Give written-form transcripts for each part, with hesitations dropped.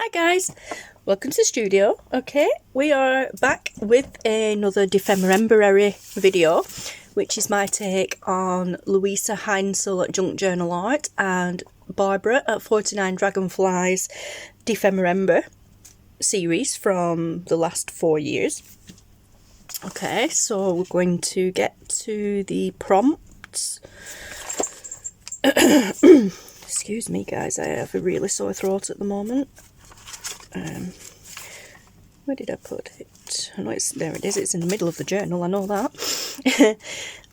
Hi guys, welcome to the studio. Okay, we are back with another Dephemerember-ary video, which is my take on Luise Heinzl at Junk Journal Art and Barbara at 49 Dragonflies Dephemerember series from the last 4 years. Okay, so we're going to get to the prompts. Excuse me guys, I have a really sore throat at the moment. Where did I put it? I know it's there. It is. It's in the middle of the journal. I know that.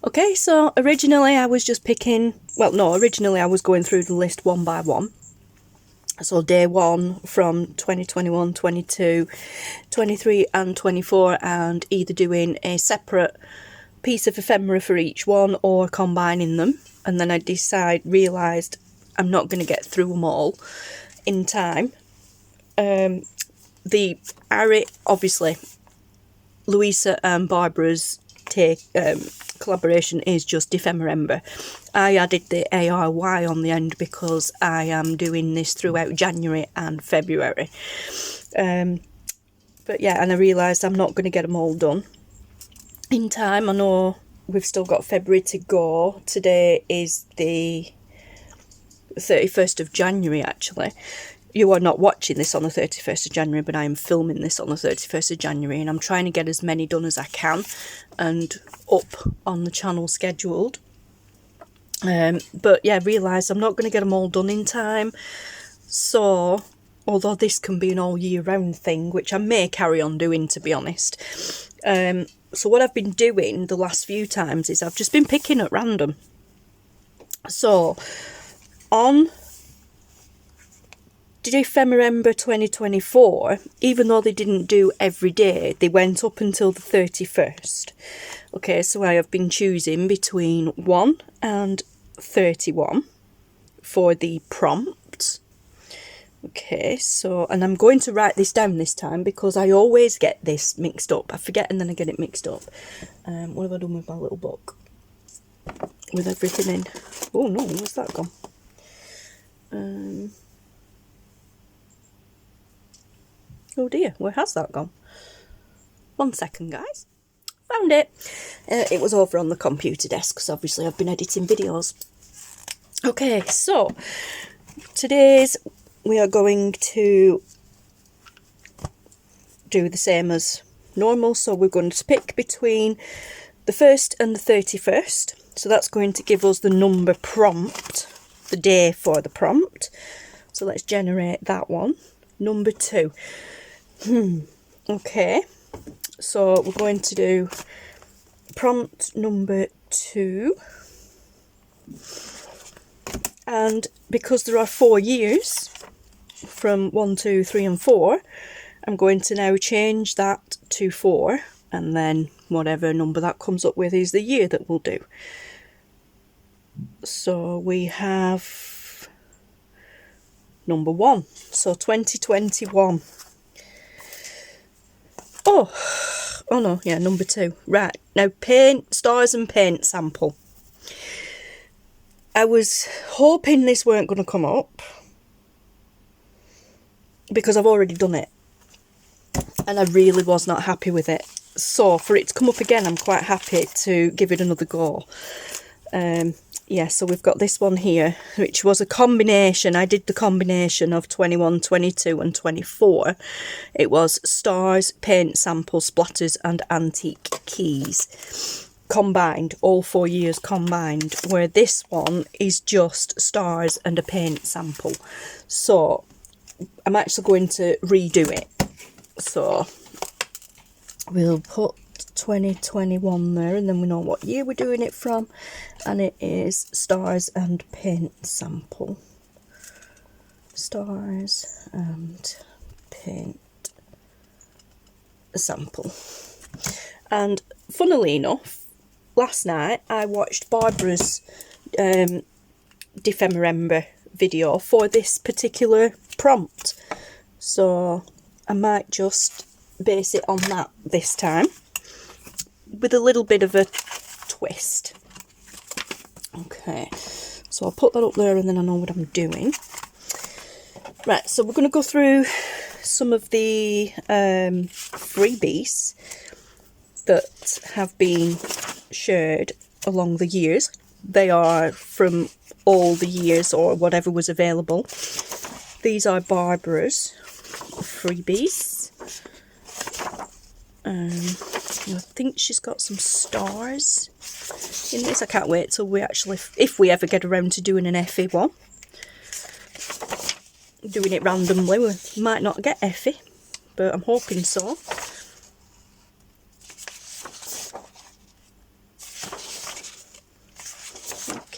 Okay, so originally I was just picking. Well, no, originally I was going through the list one by one. So day one from 2021, 22, 23, and 24, and either doing a separate piece of ephemera for each one or combining them. And then I realised I'm not going to get through them all in time. The Ary, obviously, Luise and Barbara's collaboration is just Dephemerember. I added the ARY on the end because I am doing this throughout January and February. But yeah, and I realised I'm not going to get them all done in time. I know we've still got February to go. Today is the 31st of January, actually. You are not watching this on the 31st of January, but I am filming this on the 31st of January, and I'm trying to get as many done as I can and up on the channel scheduled. But yeah, realised I'm not going to get them all done in time. So, although this can be an all year round thing, which I may carry on doing, to be honest. So what I've been doing the last few times is I've just been picking at random. So, on Dephemerember 2024, even though they didn't do every day, they went up until the 31st. Okay, so I have been choosing between 1 and 31 for the prompt. Okay, so, and I'm going to write this down this time because I always get this mixed up. I forget and then I get it mixed up. What have I done with my little book? With everything in. Oh no, where's that gone? Oh dear, where has that gone? 1 second, guys. Found it. It was over on the computer desk because obviously I've been editing videos. Okay, so today's we are going to do the same as normal. So we're going to pick between the 1st and the 31st. So that's going to give us the number prompt, the day for the prompt. So let's generate that one. Number 2. Okay, so we're going to do prompt number 2, and because there are 4 years from 1, 2, 3 and 4, I'm going to now change that to 4, and then whatever number that comes up with is the year that we'll do. So we have number 1, so 2021. Oh no, yeah, number 2. Right, now paint, stars and paint sample. I was hoping this weren't going to come up because I've already done it and I really was not happy with it. So for it to come up again, I'm quite happy to give it another go. Yeah, so we've got this one here, which was a combination. I did the combination of 21, 22 and 24. It was stars, paint samples, splatters and antique keys. Combined, all 4 years combined, where this one is just stars and a paint sample. So I'm actually going to redo it. So we'll put 2021 there, and then we know what year we're doing it from, and it is stars and paint sample. Stars and paint sample. And funnily enough, last night I watched Barbara's Dephemerember video for this particular prompt, so I might just base it on that this time with a little bit of a twist. Okay, so I'll put that up there and then I know what I'm doing. Right, so we're going to go through some of the freebies that have been shared along the years. They are from all the years or whatever was available. These are Barbara's freebies. I think she's got some stars in this. I can't wait till we actually, if we ever get around to doing an Effie one. Doing it randomly, we might not get Effie, but I'm hoping so.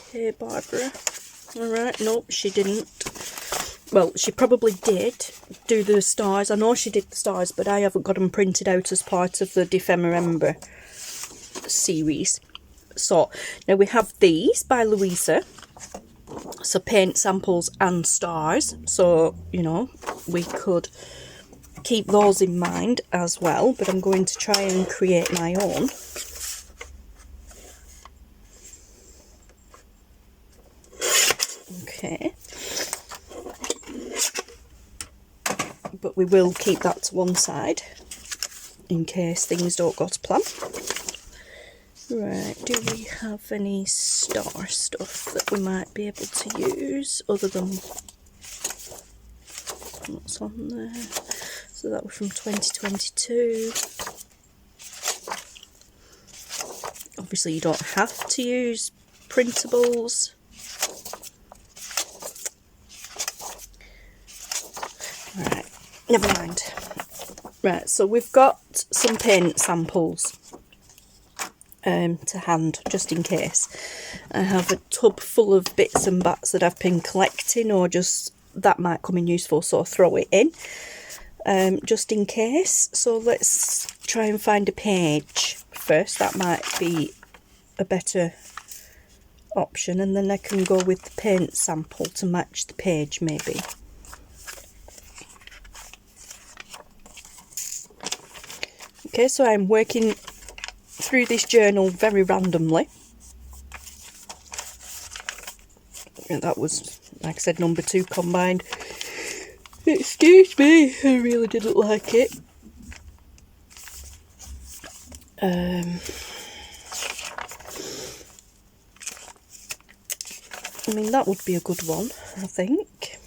Okay, Barbara. Alright, nope, she didn't. Well, she probably did do the stars. I know she did the stars, but I haven't got them printed out as part of the Dephemerember series. So, now we have these by Luise. So, paint samples and stars. So, you know, we could keep those in mind as well. But I'm going to try and create my own. Okay. But we will keep that to one side in case things don't go to plan. Right, do we have any star stuff that we might be able to use other than what's on there? So that was from 2022. Obviously you don't have to use printables. Right, never mind. Right, so we've got some paint samples to hand, just in case. I have a tub full of bits and bats that I've been collecting, or just that might come in useful, so I'll throw it in just in case. So let's try and find a page first. That might be a better option, and then I can go with the paint sample to match the page maybe. Okay, so I'm working through this journal very randomly. And that was, like I said, number 2 combined. Excuse me, I really didn't like it. I mean, that would be a good one, I think.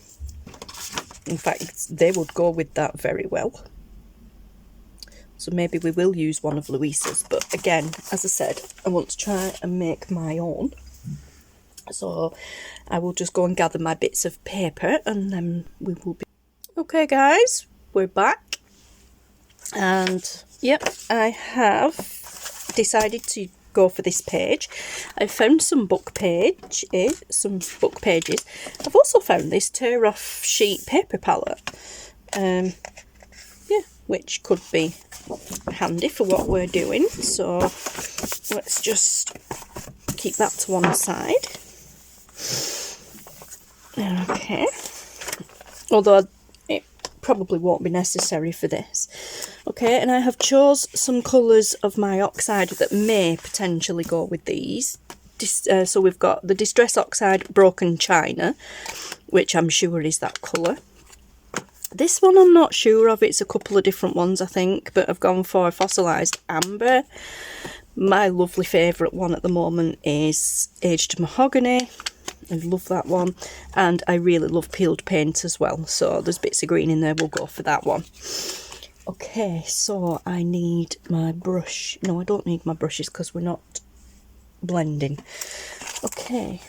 In fact, they would go with that very well. So maybe we will use one of Luise's, but again, as I said, I want to try and make my own. So I will just go and gather my bits of paper and then we will be... Okay guys, we're back. And yep, I have decided to go for this page. I found some book pages. I've also found this tear off sheet paper palette. Yeah, which could be handy for what we're doing. So let's just keep that to one side. Okay. Although it probably won't be necessary for this. Okay, and I have chose some colours of my oxide that may potentially go with these. So we've got the Distress Oxide Broken China, which I'm sure is that colour. This one I'm not sure of, it's a couple of different ones I think, but I've gone for Fossilised Amber. My lovely favourite one at the moment is Aged Mahogany. I love that one, and I really love Peeled Paint as well, so there's bits of green in there, we'll go for that one. Okay, so I need my brush. No, I don't need my brushes because we're not blending. Okay,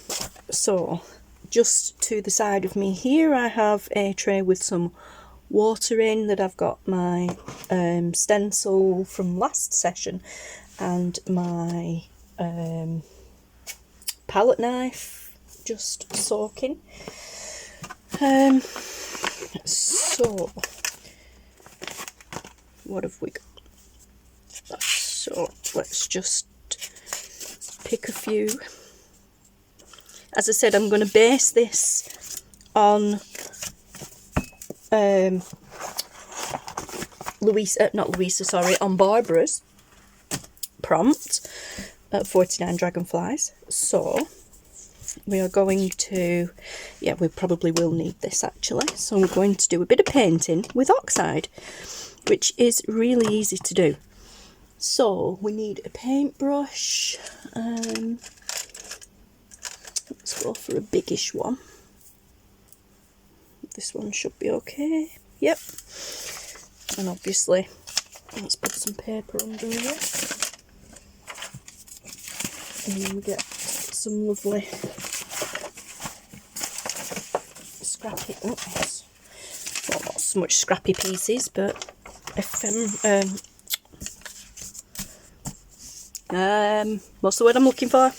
so just to the side of me here I have a tray with some water in that I've got my stencil from last session and my palette knife just soaking. So what have we got? So let's just pick a few. As I said, I'm going to base this on on Barbara's prompt at 49 Dragonflies. So we are going to, yeah, we probably will need this actually. So we're going to do a bit of painting with oxide, which is really easy to do. So we need a paintbrush. Let's go for a biggish one. This one should be okay. Yep. And obviously, let's put some paper under it. And we get some lovely scrappy, well, not so much scrappy pieces, but what's the word I'm looking for?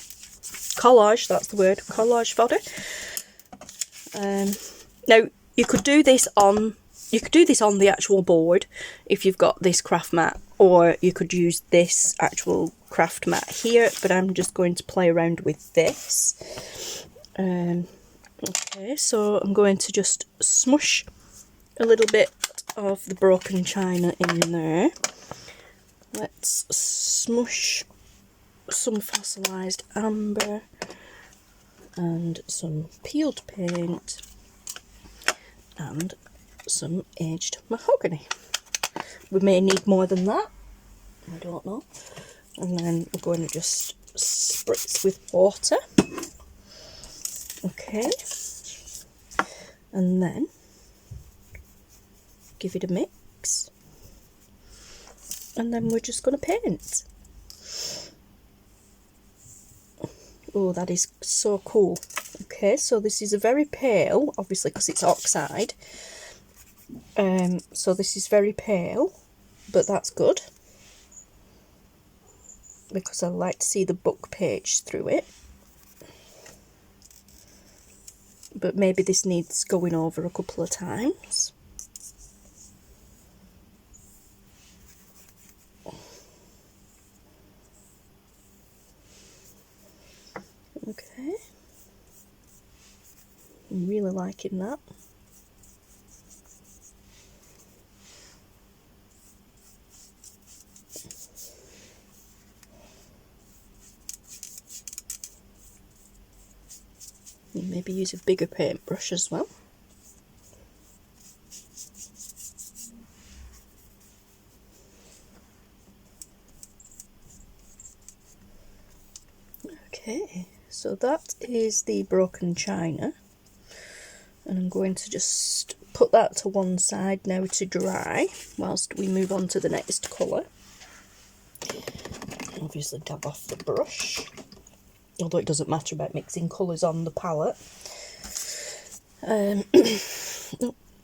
Collage, that's the word, collage fodder. Now you could do this on the actual board if you've got this craft mat, or you could use this actual craft mat here, but I'm just going to play around with this. Okay, so I'm going to just smush a little bit of the broken china in there. Let's smush some fossilised amber and some peeled paint and some aged mahogany. We may need more than that, I don't know. And then we're going to just spritz with water. Okay, and then give it a mix, and then we're just going to paint. Oh, that is so cool. Okay, so this is a very pale, obviously because it's oxide. So this is very pale, but that's good, because I like to see the book page through it. But maybe this needs going over a couple of times. Okay, I'm really liking that. Maybe use a bigger paintbrush as well. Okay, so that is the broken china, and I'm going to just put that to one side now to dry whilst we move on to the next colour. Obviously dab off the brush, although it doesn't matter about mixing colours on the palette. Oh,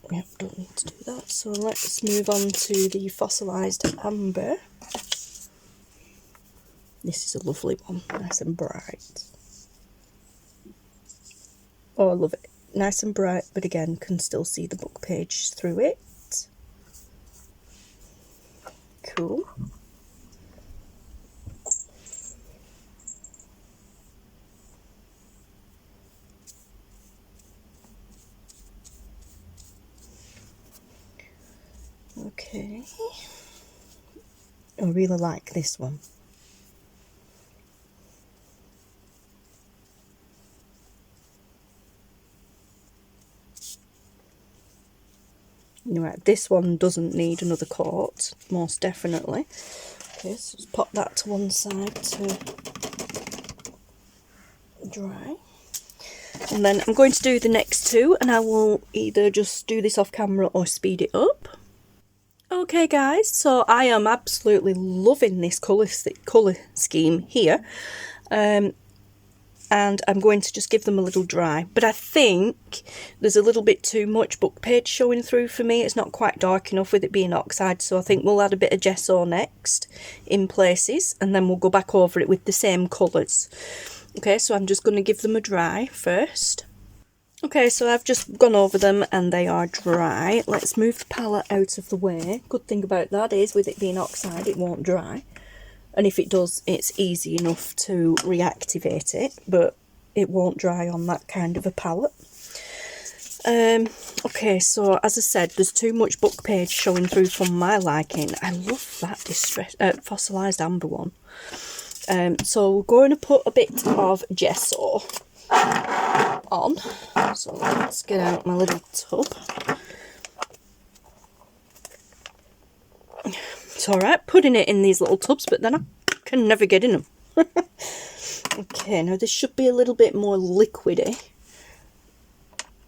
yeah, don't need to do that. So let's move on to the fossilised amber. This is a lovely one, nice and bright. Oh, I love it. Nice and bright, but again, can still see the book page through it. Cool. Okay, I really like this one. Right, this one doesn't need another coat, most definitely. Okay, so just pop that to one side to dry. And then I'm going to do the next two, and I will either just do this off camera or speed it up. Okay guys, so I am absolutely loving this colour scheme here. And I'm going to just give them a little dry, but I think there's a little bit too much book page showing through for me. It's not quite dark enough with it being oxide, so I think we'll add a bit of gesso next in places, and then we'll go back over it with the same colours. Okay, so I'm just going to give them a dry first. Okay, so I've just gone over them and they are dry. Let's move the palette out of the way. Good thing about that is, with it being oxide, it won't dry. And if it does, it's easy enough to reactivate it, but it won't dry on that kind of a palette. Okay, so as I said, there's too much book page showing through for my liking. I love that fossilised amber one. So we're going to put a bit of gesso on. So let's get out my little tub. It's alright putting it in these little tubs, but then I can never get in them. Okay, now this should be a little bit more liquidy.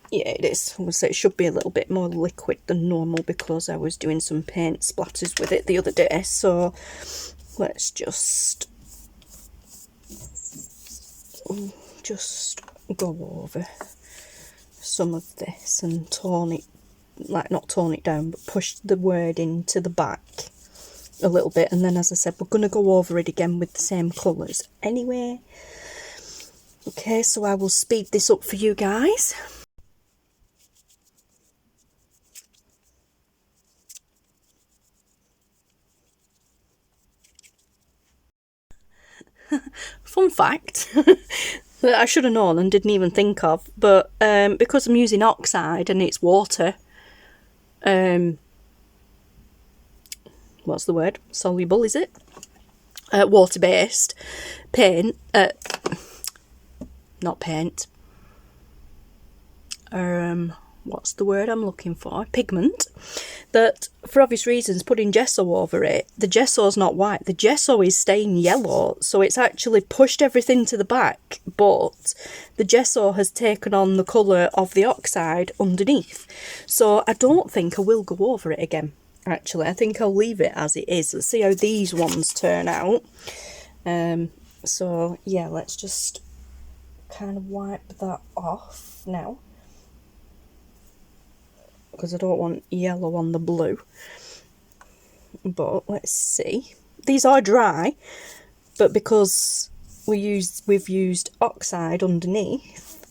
Yeah, it is. I would say it should be a little bit more liquid than normal because I was doing some paint splatters with it the other day. So let's just go over some of this and tone it, like not tone it down, but push the word into the back a little bit. And then, as I said, we're going to go over it again with the same colours anyway. Okay, so I will speed this up for you guys. Fun fact that I should have known and didn't even think of, but because I'm using oxide and it's water, what's the word? Soluble, is it? Water-based paint, not paint, what's the word I'm looking for? Pigment. That, for obvious reasons, putting gesso over it, the gesso's not white, the gesso is staying yellow, so it's actually pushed everything to the back, but the gesso has taken on the colour of the oxide underneath. So I don't think I will go over it again, actually. I think I'll leave it as it is. Let's see how these ones turn out. So yeah, let's just kind of wipe that off now, because I don't want yellow on the blue. But let's see. These are dry, but because we've used oxide underneath,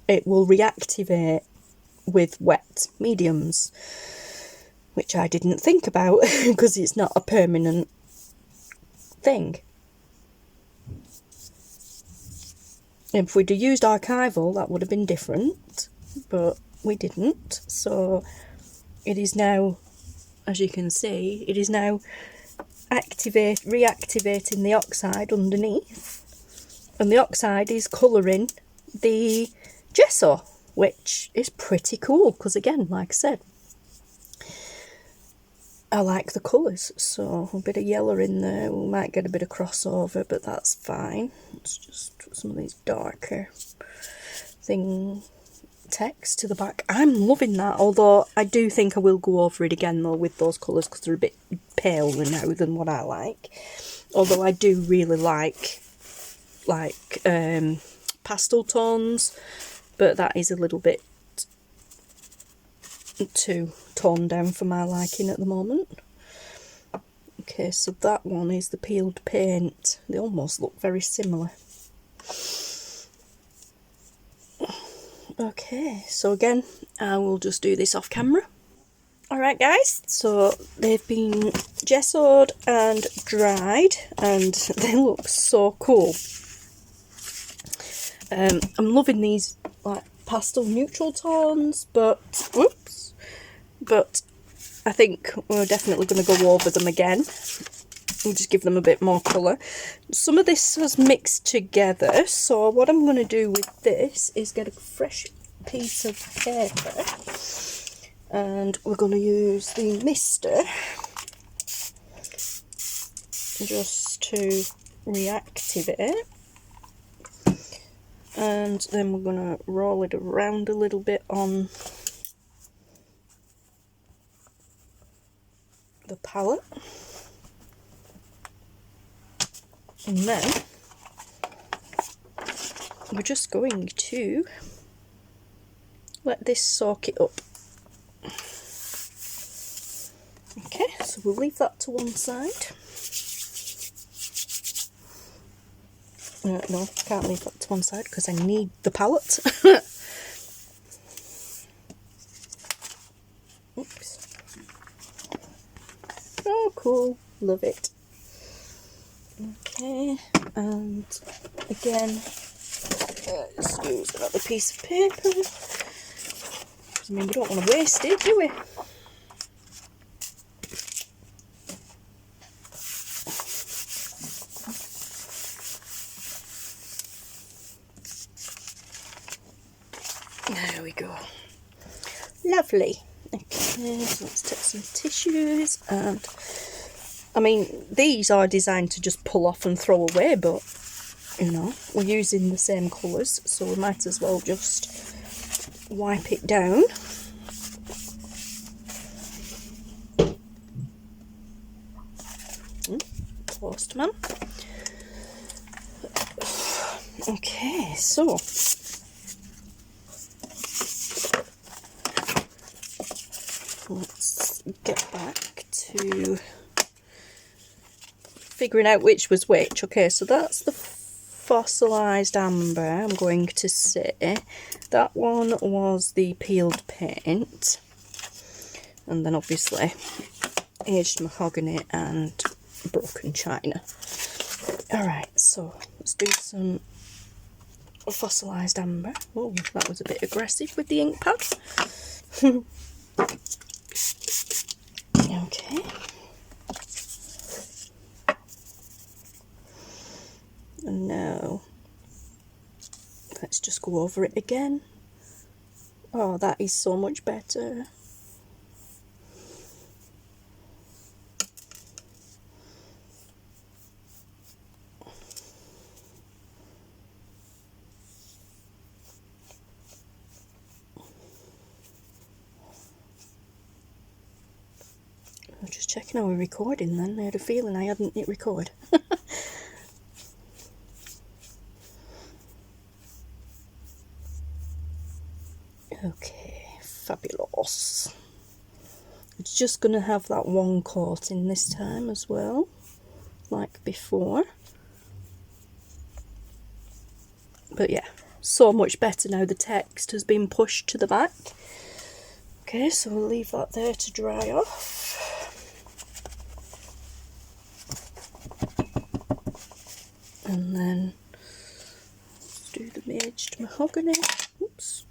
it will reactivate with wet mediums, which I didn't think about because it's not a permanent thing. If we'd have used archival, that would have been different, but we didn't. So it is now, as you can see, it is now reactivating the oxide underneath, and the oxide is colouring the gesso, which is pretty cool because, again, like I said, I like the colours. So a bit of yellow in there, we might get a bit of crossover, but that's fine. Let's just put some of these darker text to the back. I'm loving that, although I do think I will go over it again though with those colours because they're a bit paler now than what I like. Although I do really like pastel tones, but that is a little bit too toned down for my liking at the moment. Okay, so that one is the peeled paint. They almost look very similar. Okay, so again, I will just do this off camera. Alright guys, so they've been gessoed and dried and they look so cool. I'm loving these like pastel neutral tones, but I think we're definitely going to go over them again. We'll just give them a bit more colour. Some of this has mixed together, so what I'm going to do with this is get a fresh piece of paper and we're going to use the mister just to reactivate, and then we're going to roll it around a little bit on the palette. And then we're just going to let this soak it up. Okay, so we'll leave that to one side. No, can't leave that to one side because I need the palette. Oops. Oh, cool. Love it. Okay, and again, let's use another piece of paper. Because, I mean, we don't want to waste it, do we? There we go. Lovely. Okay, so let's take some tissues, and I mean, these are designed to just pull off and throw away, but you know, we're using the same colours, so we might as well just wipe it down. Closed, man. Okay, so let's get back to figuring out which was which. Okay, so that's the fossilised amber, I'm going to say. That one was the peeled paint, and then obviously aged mahogany and broken china. Alright, so let's do some fossilised amber. Oh, that was a bit aggressive with the ink pad. Okay. And now let's just go over it again. Oh, that is so much better. I was just checking how we're recording then. I had a feeling I hadn't hit record. Okay, fabulous. It's just going to have that one coating this time as well, like before. But yeah, so much better now the text has been pushed to the back. Okay, so we'll leave that there to dry off. And then let's do the aged mahogany. Oops.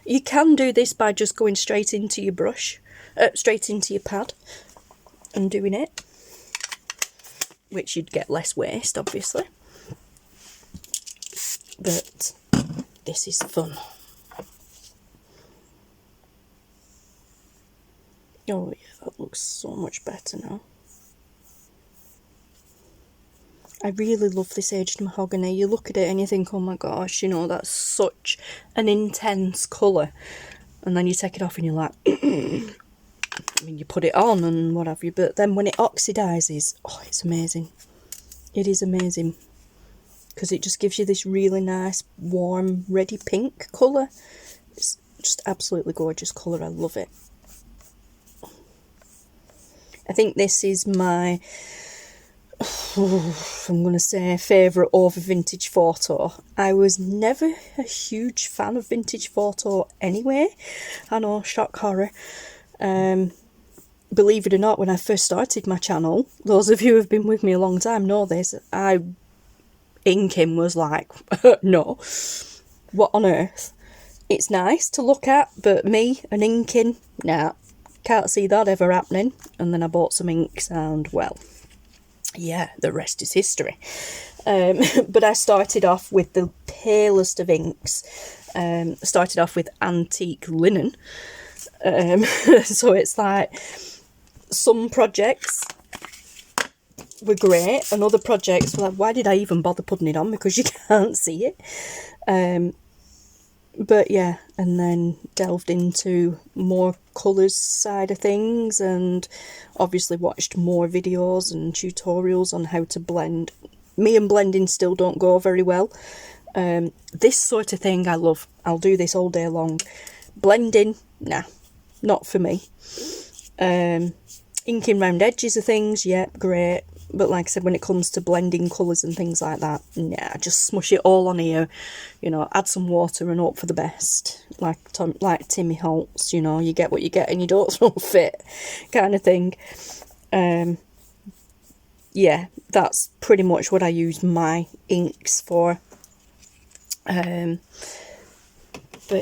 You can do this by just going straight into your brush, straight into your pad and doing it, which you'd get less waste obviously, but this is fun. Oh yeah, that looks so much better now. I really love this aged mahogany. You look at it and you think, oh my gosh, you know, that's such an intense colour. And then you take it off and you're like, I mean, you put it on and what have you, but then when it oxidises, oh, it's amazing. It is amazing. Because it just gives you this really nice, warm, ready pink colour. It's just absolutely gorgeous colour. I love it. I think this is my... I'm going to say favourite over vintage photo. I was never a huge fan of vintage photo anyway. I know, shock horror. Believe it or not, when I first started my channel, those of you who have been with me a long time know this, inking was like, no, what on earth? It's nice to look at, but me and inking, nah, can't see that ever happening. And then I bought some inks and, well, yeah, the rest is history. But I started off with the palest of inks. Started off with antique linen. So it's like some projects were great and other projects were like, why did I even bother putting it on, because you can't see it. But yeah, and then delved into more colours side of things, and obviously watched more videos and tutorials on how to blend. Me and blending still don't go very well. This sort of thing I love. I'll do this all day long. Blending, nah, not for me. Inking round edges of things, yeah, great. But like I said, when it comes to blending colours and things like that, nah, just smush it all on here, you know, add some water and hope for the best. Like Timmy Holtz, you know, you get what you get and you don't throw a fit kind of thing. Yeah, that's pretty much what I use my inks for. But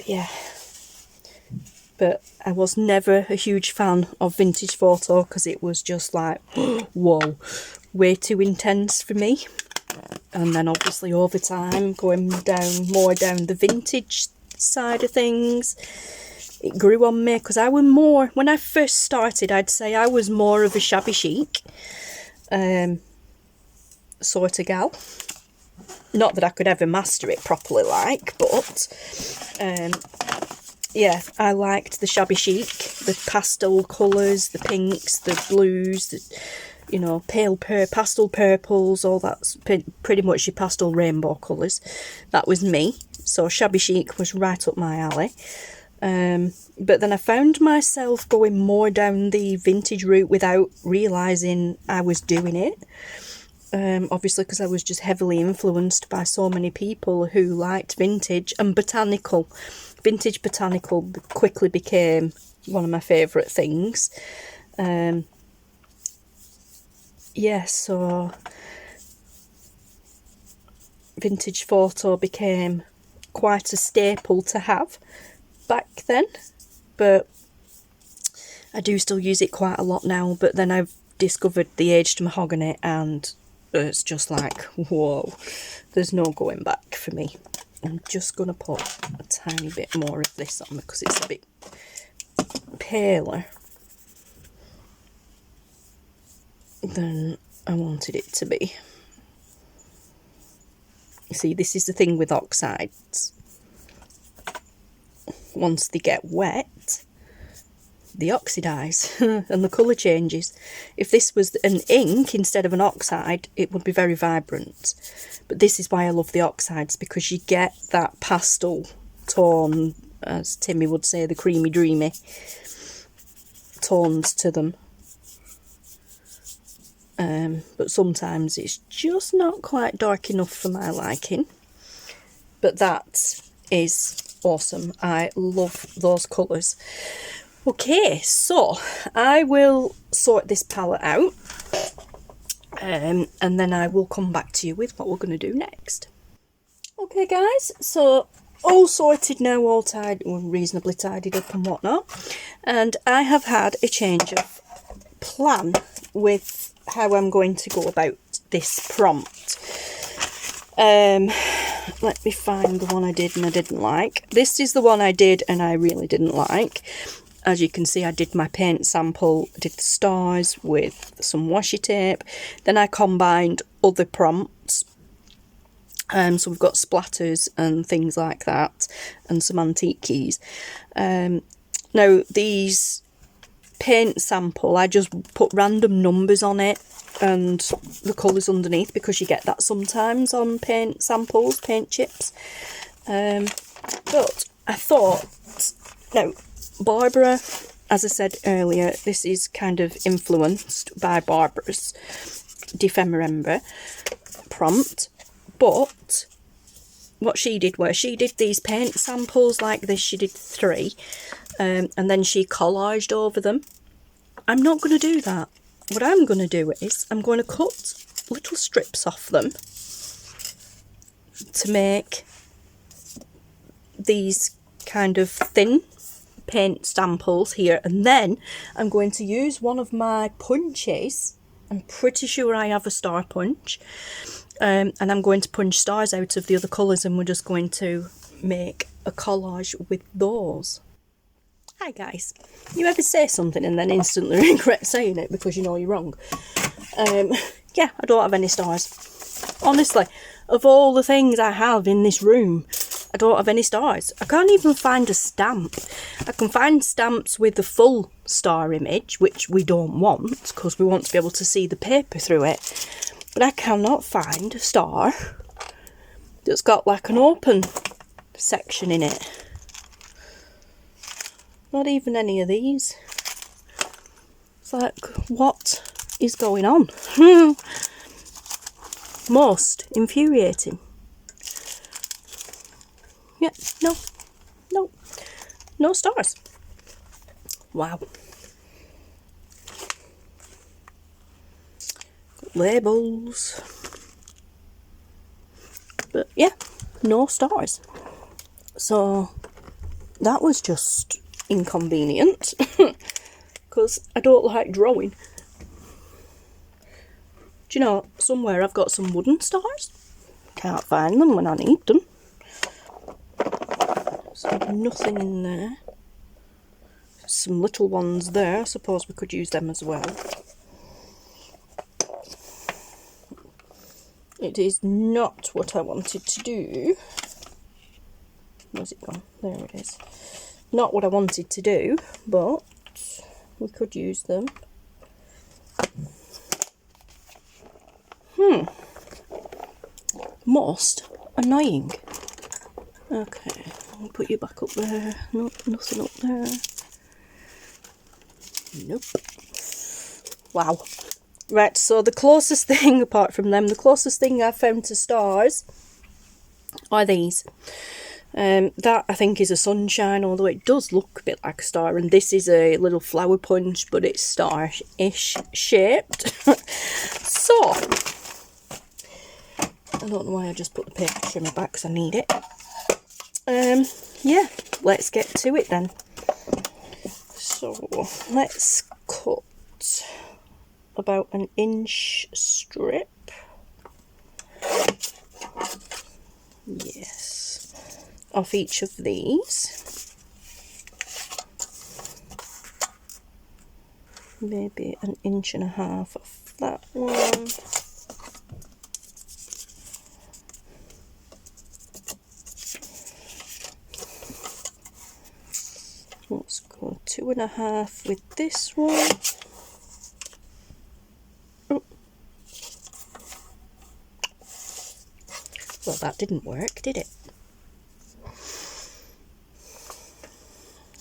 yeah. But I was never a huge fan of vintage photo because it was just like, whoa, way too intense for me. And then obviously over time going more down the vintage side of things. It grew on me because I was more, when I first started, I'd say I was more of a shabby chic sort of gal. Not that I could ever master it properly, like, but yeah, I liked the shabby chic, the pastel colours, the pinks, the blues, the, you know, pastel purples, all that's pretty much your pastel rainbow colours. That was me, so shabby chic was right up my alley. But then I found myself going more down the vintage route without realising I was doing it. Obviously because I was just heavily influenced by so many people who liked vintage, and botanical. Vintage botanical quickly became one of my favourite things. Yeah, so vintage photo became quite a staple to have back then, but I do still use it quite a lot now. But then I've discovered the aged mahogany, and it's just like, whoa, there's no going back for me. I'm just going to put a tiny bit more of this on because it's a bit paler than I wanted it to be. You see, this is the thing with oxides. Once they get wet, they oxidise and the colour changes. If this was an ink instead of an oxide, it would be very vibrant. But this is why I love the oxides, because you get that pastel tone, as Timmy would say, the creamy dreamy tones to them. But sometimes it's just not quite dark enough for my liking. But that is awesome. I love those colours. Okay, so I will sort this palette out, and then I will come back to you with what we're going to do next. Okay guys, so all sorted now, all tied, well, reasonably tidied up and whatnot, and I have had a change of plan with how I'm going to go about this prompt. Let me find the one I did and I didn't like. This is the one I did and I really didn't like. As you can see, I did my paint sample, did the stars with some washi tape. Then I combined other prompts. So we've got splatters and things like that, and some antique keys. Now, these paint sample, I just put random numbers on it and the colours underneath, because you get that sometimes on paint samples, paint chips. But I thought, now, Barbara, as I said earlier, this is kind of influenced by Barbara's Dephemerember prompt, but what she did was she did these paint samples like this. She did 3, and then she collaged over them. I'm not going to do that. What I'm going to do is I'm going to cut little strips off them to make these kind of thin paint samples here, and then I'm going to use one of my punches. I'm pretty sure I have a star punch, and I'm going to punch stars out of the other colours, and we're just going to make a collage with those. Hi guys, you ever say something and then instantly regret saying it because you know you're wrong? Yeah, I don't have any stars. Honestly, of all the things I have in this room, I don't have any stars. I can't even find a stamp. I can find stamps with the full star image, which we don't want because we want to be able to see the paper through it. But I cannot find a star that's got like an open section in it. Not even any of these. It's like, what is going on? Most infuriating. Yeah, no stars. Wow. Labels. But yeah, no stars. So that was just inconvenient because I don't like drawing. Do you know, somewhere I've got some wooden stars. Can't find them when I need them. So nothing in there. Some little ones there, I suppose we could use them as well. It is not what I wanted to do. Where's it gone? There it is. Not what I wanted to do, but we could use them. Most annoying. Okay, I'll put you back up there. Nope, nothing up there. Nope. Wow. Right, so the closest thing, apart from them, the closest thing I've found to stars are these. That I think is a sunshine, although it does look a bit like a star, and this is a little flower punch, but it's star-ish shaped. So, I don't know why I just put the paper trimmer back, because I need it. Yeah, let's get to it then. So, let's cut about an inch strip. Yes, off each of these. Maybe an inch and a half off that one. Let's go 2.5 with this one. Oh. Well, that didn't work, did it?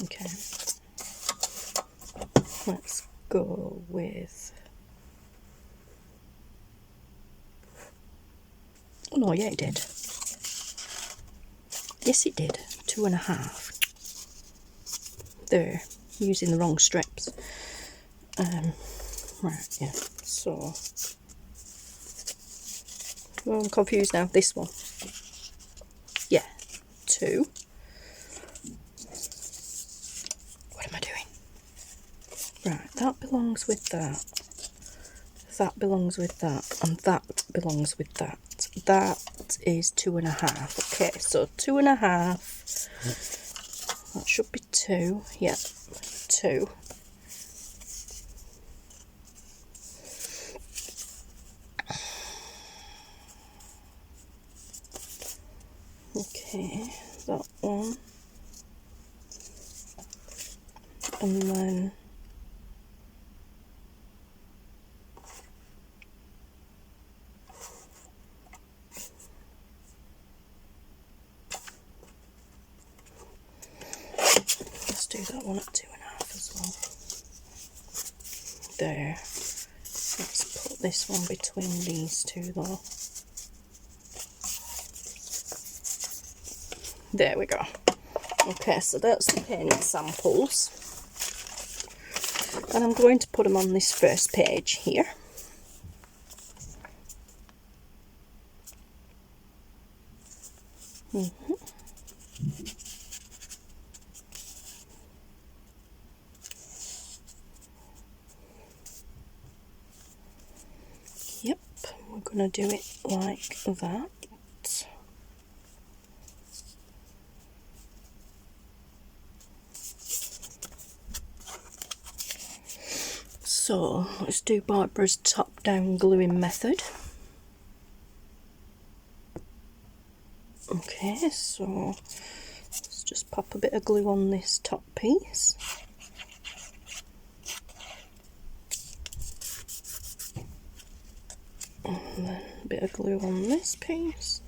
Okay. Let's go with... Oh, no, yeah, it did. Yes, it did. 2.5. There, using the wrong strips. Right, yeah, so... Well, I'm confused now. This one. Yeah, 2. What am I doing? Right, that belongs with that. That belongs with that. And that belongs with that. That is 2.5. Okay, so 2.5. That should be 2. Yeah, 2. Okay, that one. And then let's do that one at 2.5 as well. There. Let's put this one between these two though. There we go. Okay, so that's the paint samples. And I'm going to put them on this first page here. Yep, we're going to do it like that. So let's do Barbara's top-down gluing method. Okay, so let's just pop a bit of glue on this top piece. And then a bit of glue on this piece.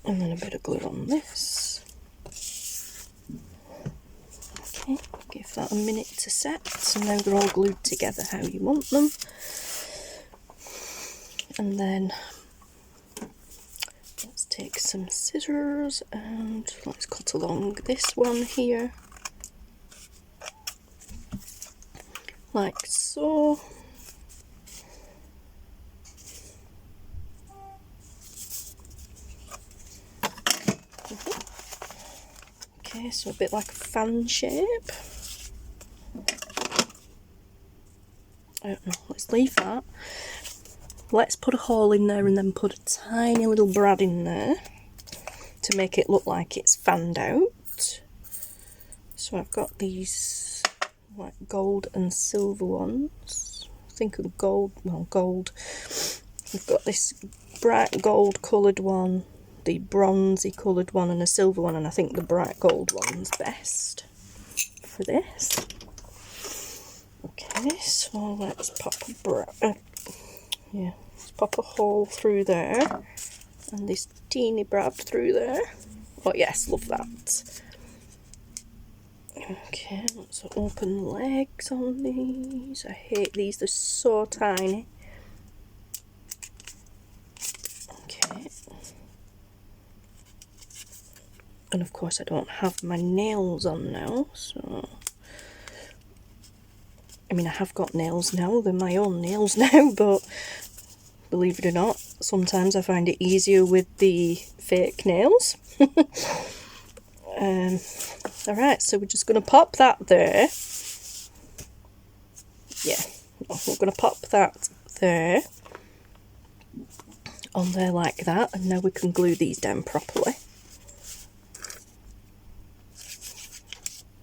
And then a bit of glue on this. Okay, give that a minute to set. So now they're all glued together how you want them. And then let's take some scissors and let's cut along this one here. Like so. Okay, so a bit like a fan shape. I don't know, let's leave that. Let's put a hole in there and then put a tiny little brad in there. to make it look like it's fanned out. So I've got these like gold and silver ones. I think of gold, well, gold. We've got this bright gold coloured one, the bronzy coloured one, and a silver one, and I think the bright gold one's best for this. Okay, so let's pop let's pop a hole through there, and this teeny brad through there. Oh yes, love that. Okay, let's open the legs on these. I hate these, they're so tiny. Okay. And of course I don't have my nails on now, so... I mean, I have got nails now, they're my own nails now, but believe it or not, sometimes I find it easier with the fake nails. Alright, so we're just going to pop that there. Yeah, we're going to pop that there. On there like that, and now we can glue these down properly.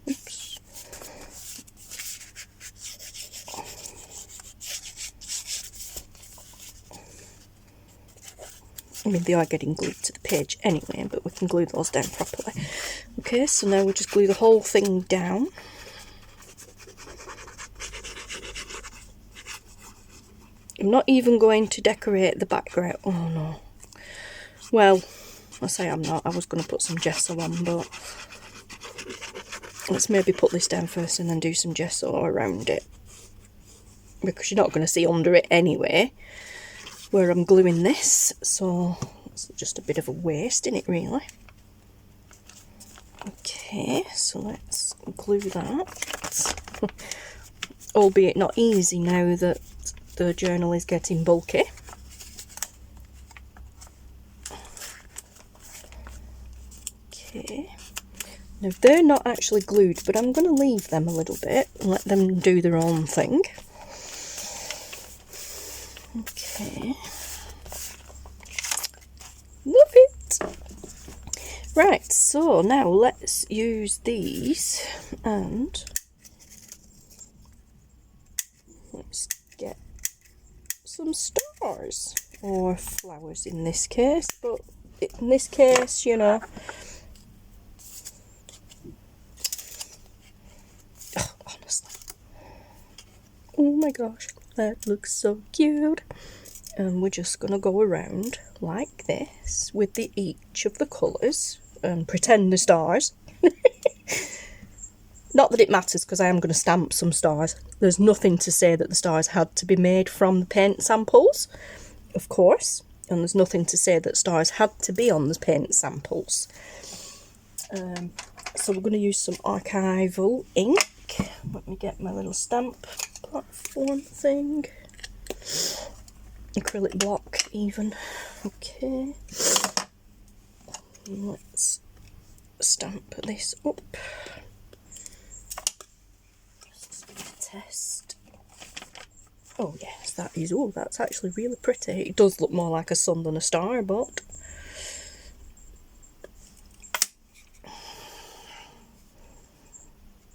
Oops. I mean, they are getting glued to the page anyway, but we can glue those down properly. Okay, so now we just glue the whole thing down. I'm not even going to decorate the background. Oh no. Well, I say I'm not. I was going to put some gesso on, but let's maybe put this down first and then do some gesso around it. Because you're not going to see under it anyway, where I'm gluing this. So it's just a bit of a waste, isn't it, really? Okay, so let's glue that. Albeit not easy now that the journal is getting bulky. Okay, now they're not actually glued, but I'm going to leave them a little bit and let them do their own thing. Okay, love it. Right, so now let's use these and let's get some stars, or flowers in this case, but in this case, you know, oh, honestly, oh my gosh, that looks so cute. And we're just going to go around like this with each of the colours and pretend they're stars. Not that it matters, because I am going to stamp some stars. There's nothing to say that the stars had to be made from the paint samples, of course. And there's nothing to say that stars had to be on the paint samples. So we're going to use some archival ink. Let me get my little stamp platform thing. Acrylic block even. Okay. Let's stamp this up. Just give it a test. Oh yes, that is, oh, that's actually really pretty. It does look more like a sun than a star, but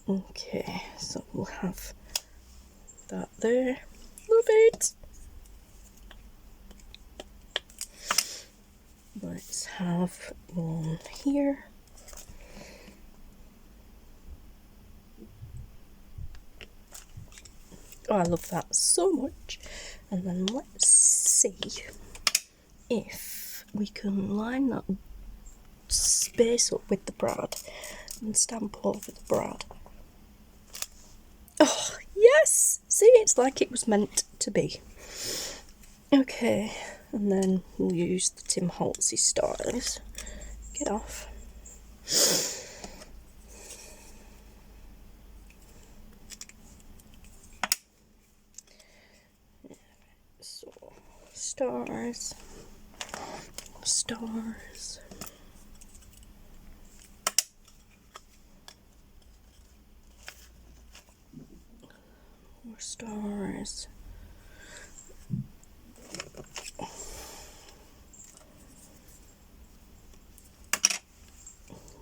okay, so we'll have that there. Love it. Let's have one here. Oh, I love that so much. And then let's see if we can line that space up with the brad and stamp over the brad. Oh, yes! See, it's like it was meant to be. Okay, and then we'll use the Tim Holtzy stars. Get off. So, stars, stars. More stars.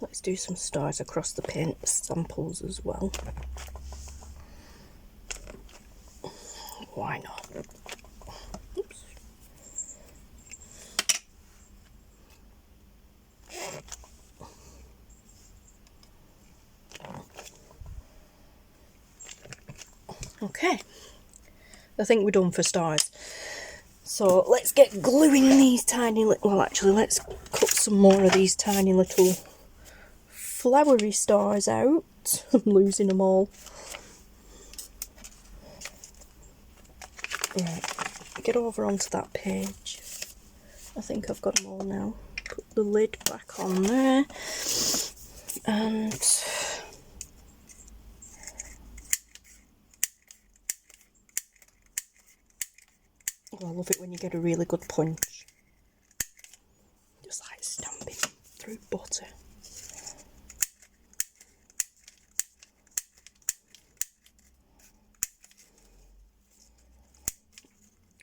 Let's do some stars across the paint samples as well. Why not? Oops. Okay, I think we're done for stars. So let's get gluing these tiny little, well actually let's cut some more of these tiny little flowery stars out. I'm losing them all. Right, get over onto that page. I think I've got them all now. Put the lid back on there. And oh, I love it when you get a really good punch. Just like stamping through butter.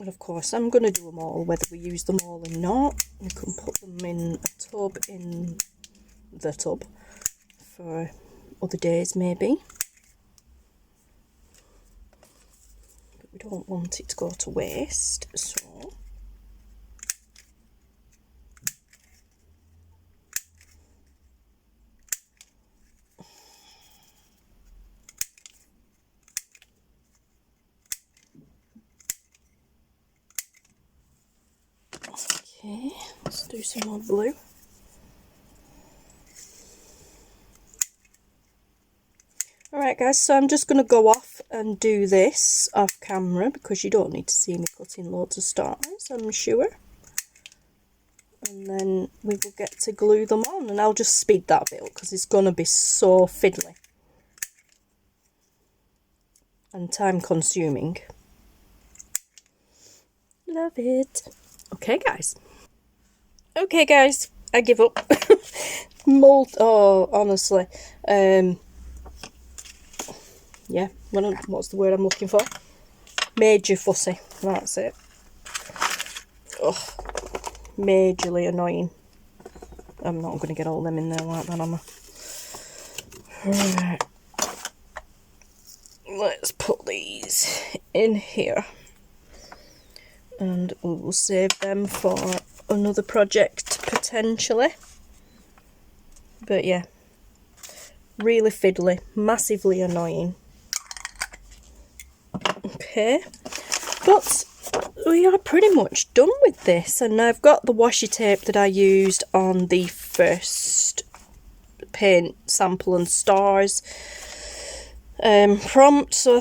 And of course I'm going to do them all, whether we use them all or not. You can put them in a tub, in the tub, for other days maybe. But we don't want it to go to waste, so okay, let's do some more blue. Alright guys, so I'm just going to go off and do this off camera because you don't need to see me cutting loads of stars, I'm sure. And then we will get to glue them on, and I'll just speed that a bit because it's going to be so fiddly and time consuming. Love it. Okay guys, I give up. Oh, honestly, yeah, what's the word I'm looking for? Major fussy, that's it. Ugh, majorly annoying. I'm not going to get all them in there like that, am I? Right. Let's put these in here. And we'll save them for another project, potentially. But yeah, really fiddly, massively annoying. Okay, but we are pretty much done with this, and I've got the washi tape that I used on the first paint sample and stars prompt, so I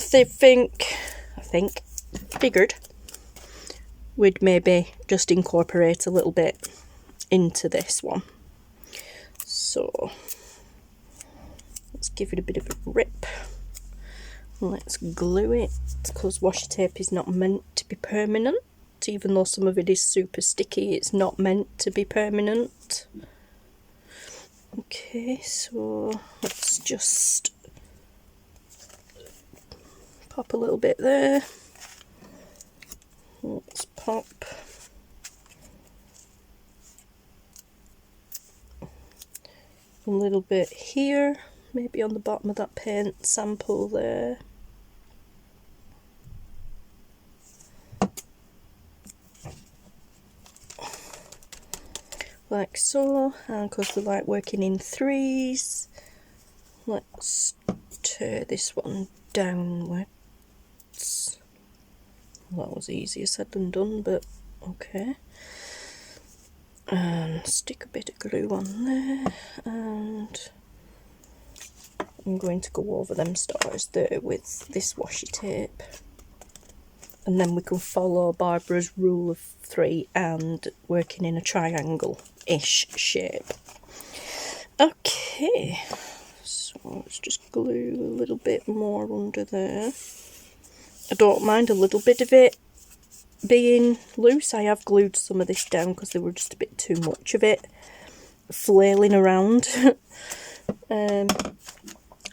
figured we'd maybe just incorporate a little bit into this one. So let's give it a bit of a rip. Let's glue it, because washi tape is not meant to be permanent. Even though some of it is super sticky, it's not meant to be permanent. Okay, so let's just pop a little bit there. Let's pop a little bit here, maybe on the bottom of that paint sample there. Like so, and because we like working in threes, let's tear this one downwards. Well, that was easier said than done, but okay. And stick a bit of glue on there, and I'm going to go over them stars there with this washi tape. And then we can follow Barbara's rule of 3 and working in a triangle-ish shape. Okay, so let's just glue a little bit more under there. I don't mind a little bit of it being loose. I have glued some of this down because there were just a bit too much of it flailing around. I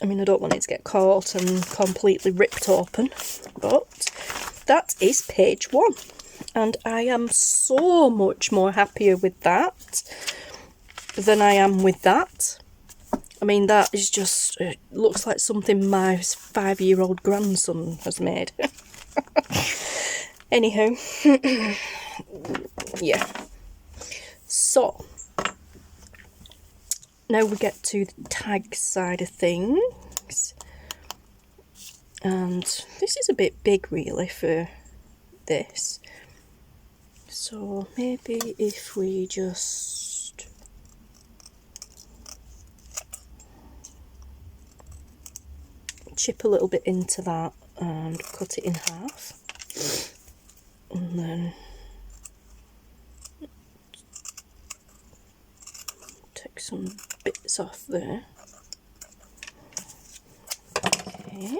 mean, I don't want it to get caught and completely ripped open, but that is page 1, and I am so much more happier with that than I am with that. I mean, that is just, it looks like something my 5-year-old grandson has made. Anywho, yeah. So, now we get to the tag side of things. And this is a bit big really for this. So maybe if we just chip a little bit into that and cut it in half. And then take some bits off there. Okay.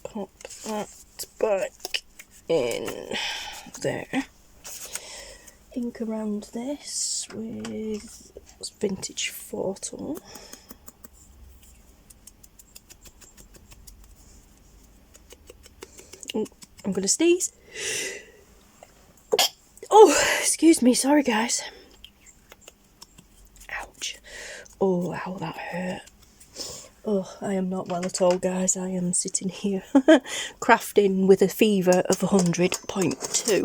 Pop that back in there. Ink around this with vintage photo. Oh, I'm gonna sneeze. Oh, excuse me, sorry guys. Ouch. Oh, ow, that hurt. Oh, I am not well at all, guys. I am sitting here crafting with a fever of 100.2.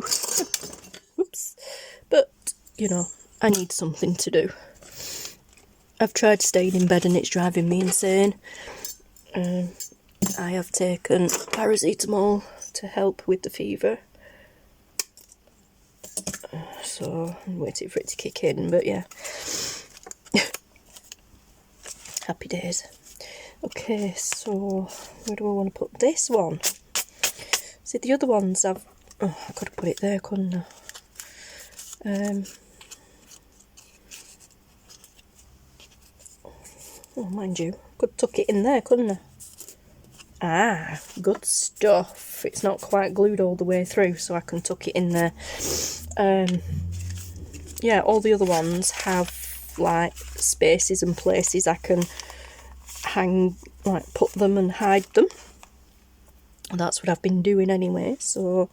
Whoops. But, you know, I need something to do. I've tried staying in bed and it's driving me insane. I have taken paracetamol to help with the fever. So, I'm waiting for it to kick in, but yeah. Happy days. Okay, so where do I want to put this one? See, the other ones I've... Oh, I could have put it there, couldn't I? Oh, mind you, could tuck it in there, couldn't I? Ah, good stuff. It's not quite glued all the way through, so I can tuck it in there. Yeah, all the other ones have like spaces and places I can hang, like put them and hide them. That's what I've been doing anyway, so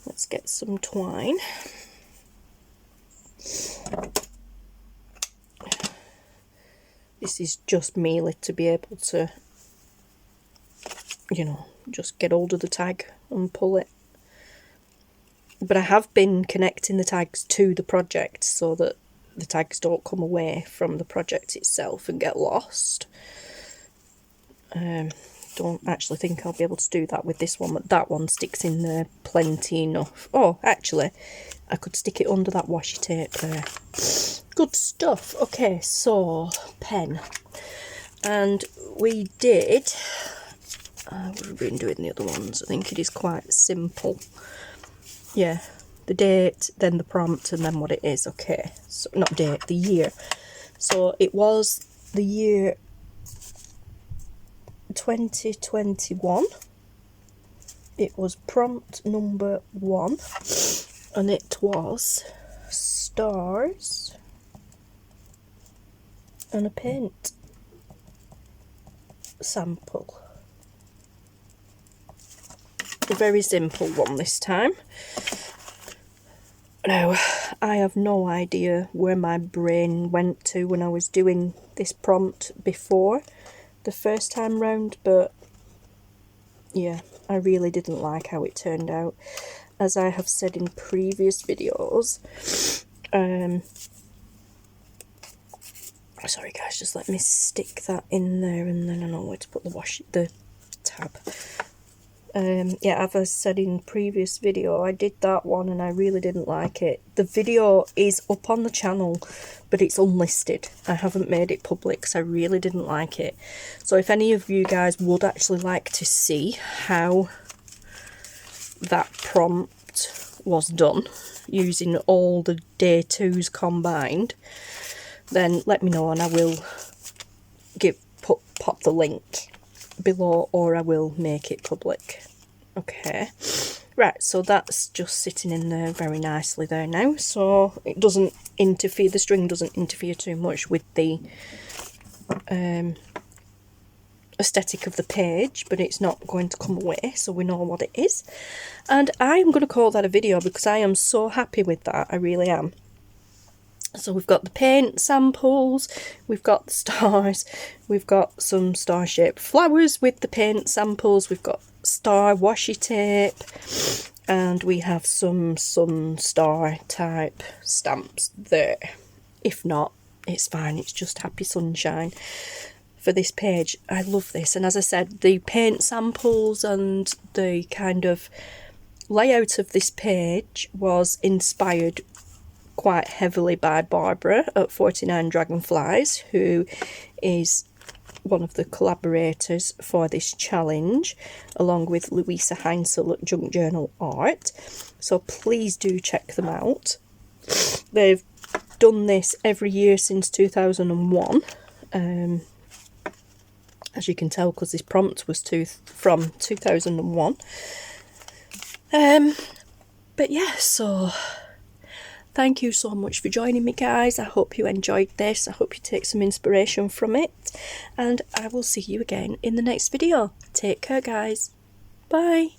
let's get some twine. This is just merely to be able to, you know, just get hold of the tag and pull it. But I have been connecting the tags to the project so that the tags don't come away from the project itself and get lost. Don't actually think I'll be able to do that with this one, but that one sticks in there plenty enough. Oh, actually, I could stick it under that washi tape there. Good stuff. Okay, so, pen. And we did... what have we been doing the other ones? I think it is quite simple. Yeah, the date, then the prompt, and then what it is. Okay, so not date, the year. So it was the year 2021. It was prompt number 1, and it was stars and a paint sample. A very simple one this time. Now, I have no idea where my brain went to when I was doing this prompt before the first time round, but yeah, I really didn't like how it turned out. As I have said in previous videos, sorry guys, just let me stick that in there and then I know where to put the tab. Yeah, as I said in previous video, I did that one and I really didn't like it. The video is up on the channel, but it's unlisted. I haven't made it public because I really didn't like it. So if any of you guys would actually like to see how that prompt was done, using all the day 2s combined, then let me know and I will pop the link below, or I will make it public. Okay, right, so that's just sitting in there very nicely there now, so it doesn't interfere, the string doesn't interfere too much with the aesthetic of the page, but it's not going to come away, so we know what it is. And I'm going to call that a video because I am so happy with that, I really am. So we've got the paint samples, we've got the stars, we've got some star-shaped flowers with the paint samples, we've got star washi tape, and we have some sun star type stamps there. If not, it's fine, it's just happy sunshine for this page. I love this, and as I said, the paint samples and the kind of layout of this page was inspired quite heavily by Barbara at 49 Dragonflies, who is one of the collaborators for this challenge, along with Louisa Heinzl at Junk Journal Art. So please do check them out. They've done this every year since 2001, as you can tell, because this prompt was from 2001. But yeah, so thank you so much for joining me, guys. I hope you enjoyed this. I hope you take some inspiration from it. And I will see you again in the next video. Take care, guys. Bye.